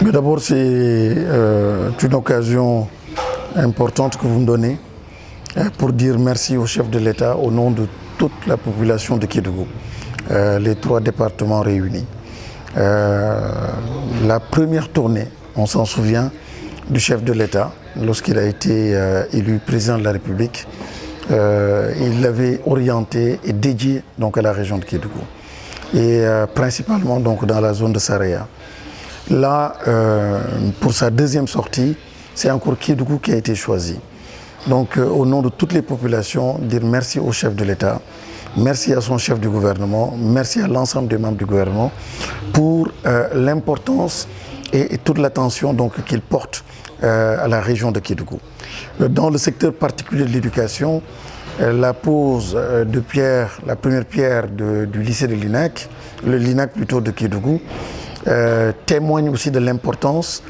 Mais d'abord, c'est une occasion importante que vous me donnez pour dire merci au chef de l'État au nom de toute la population de Kédougou, les 3 départements réunis. La première tournée, on s'en souvient, du chef de l'État, lorsqu'il a été élu président de la République, il l'avait orienté et dédié donc, à la région de Kédougou, et principalement donc, dans la zone de Saraya. Là, pour sa deuxième sortie, c'est encore Kédougou qui a été choisi. Donc, au nom de toutes les populations, dire merci au chef de l'État, merci à son chef du gouvernement, merci à l'ensemble des membres du gouvernement pour l'importance et toute l'attention qu'il porte à la région de Kédougou. Dans le secteur particulier de l'éducation, la pose de pierre, la première pierre du lycée de l'INAC, le LINAC plutôt de Kédougou, témoigne aussi de l'importance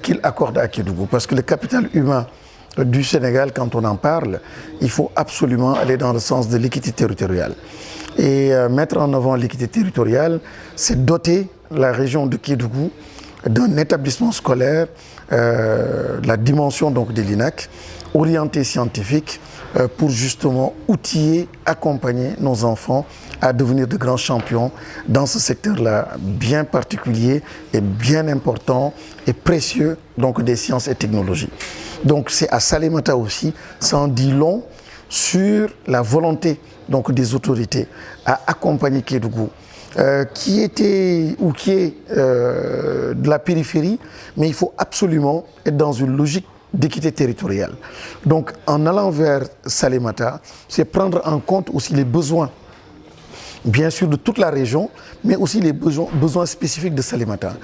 qu'il accorde à Kédougou. Parce que le capital humain du Sénégal, quand on en parle, il faut absolument aller dans le sens de l'équité territoriale. Et mettre en avant l'équité territoriale, c'est doter la région de Kédougou d'un établissement scolaire, la dimension donc de l'INAC, orienté scientifique, pour justement outiller, accompagner nos enfants à devenir de grands champions dans ce secteur-là bien particulier et bien important et précieux donc des sciences et technologies. Donc c'est à Salémata aussi, ça en dit long sur la volonté donc des autorités à accompagner Kédougou, qui était ou qui est de la périphérie, mais il faut absolument être dans une logique d'équité territoriale. Donc en allant vers Salémata, c'est prendre en compte aussi les besoins, bien sûr de toute la région, mais aussi les besoins spécifiques de Salémata.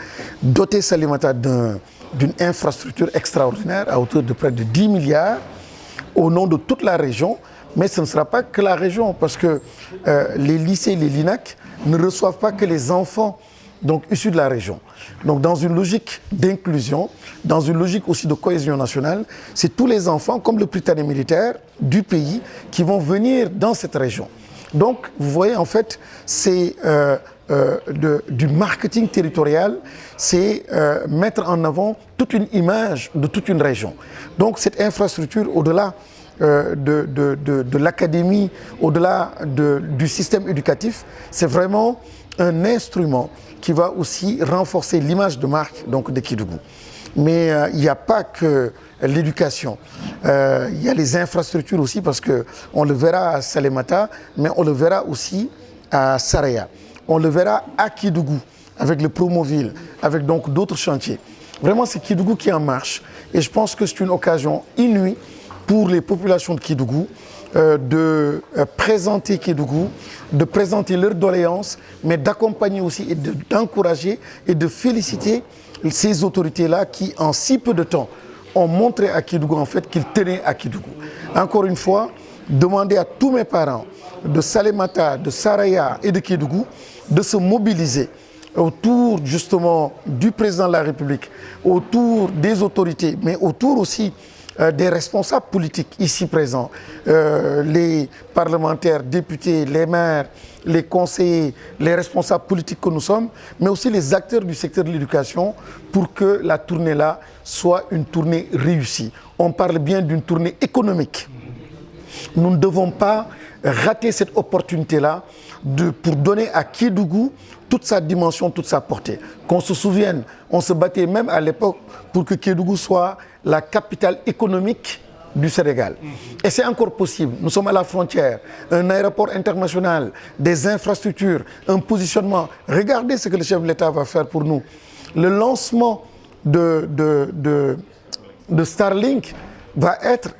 Doter Salémata d'une infrastructure extraordinaire à hauteur de près de 10 milliards au nom de toute la région, mais ce ne sera pas que la région, parce que les lycées, les LINAC ne reçoivent pas que les enfants donc issus de la région. Donc dans une logique d'inclusion, dans une logique aussi de cohésion nationale, c'est tous les enfants, comme le Prytanée militaire du pays, qui vont venir dans cette région. Donc vous voyez en fait, c'est du marketing territorial, c'est mettre en avant toute une image de toute une région. Donc cette infrastructure, au-delà de l'académie, au-delà du système éducatif, c'est vraiment un instrument qui va aussi renforcer l'image de marque donc, de Kédougou. Mais il n'y a pas que l'éducation, il y a les infrastructures aussi, parce qu'on le verra à Salémata, mais on le verra aussi à Saraya. On le verra à Kédougou, avec le Promoville, avec donc d'autres chantiers. Vraiment, c'est Kédougou qui est en marche. Et je pense que c'est une occasion inouïe pour les populations de Kédougou de présenter Kédougou, de présenter leurs doléances, mais d'accompagner aussi et d'encourager et de féliciter ces autorités-là qui, en si peu de temps, ont montré à Kédougou en fait qu'ils tenaient à Kédougou. Encore une fois, demander à tous mes parents de Salémata, de Saraya et de Kédougou de se mobiliser autour justement du président de la République, autour des autorités, mais autour aussi des responsables politiques ici présents, les parlementaires, députés, les maires, les conseillers, les responsables politiques que nous sommes, mais aussi les acteurs du secteur de l'éducation pour que la tournée-là soit une tournée réussie. On parle bien d'une tournée économique. Nous ne devons pas rater cette opportunité-là pour donner à Kédougou toute sa dimension, toute sa portée. Qu'on se souvienne, on se battait même à l'époque pour que Kédougou soit la capitale économique du Sénégal. Et c'est encore possible. Nous sommes à la frontière, un aéroport international, des infrastructures, un positionnement. Regardez ce que le chef de l'État va faire pour nous. Le lancement de Starlink va être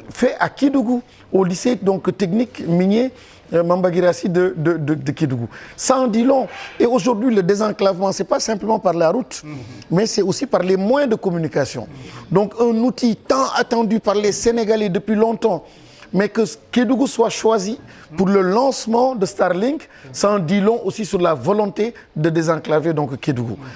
fait à Kédougou, au lycée donc, technique minier Mamba Guirassy de Kédougou. Ça en dit long. Et aujourd'hui, le désenclavement, ce n'est pas simplement par la route, mais c'est aussi par les moyens de communication. Donc un outil tant attendu par les Sénégalais depuis longtemps, mais que Kédougou soit choisi pour le lancement de Starlink, ça en dit long aussi sur la volonté de désenclaver donc Kédougou.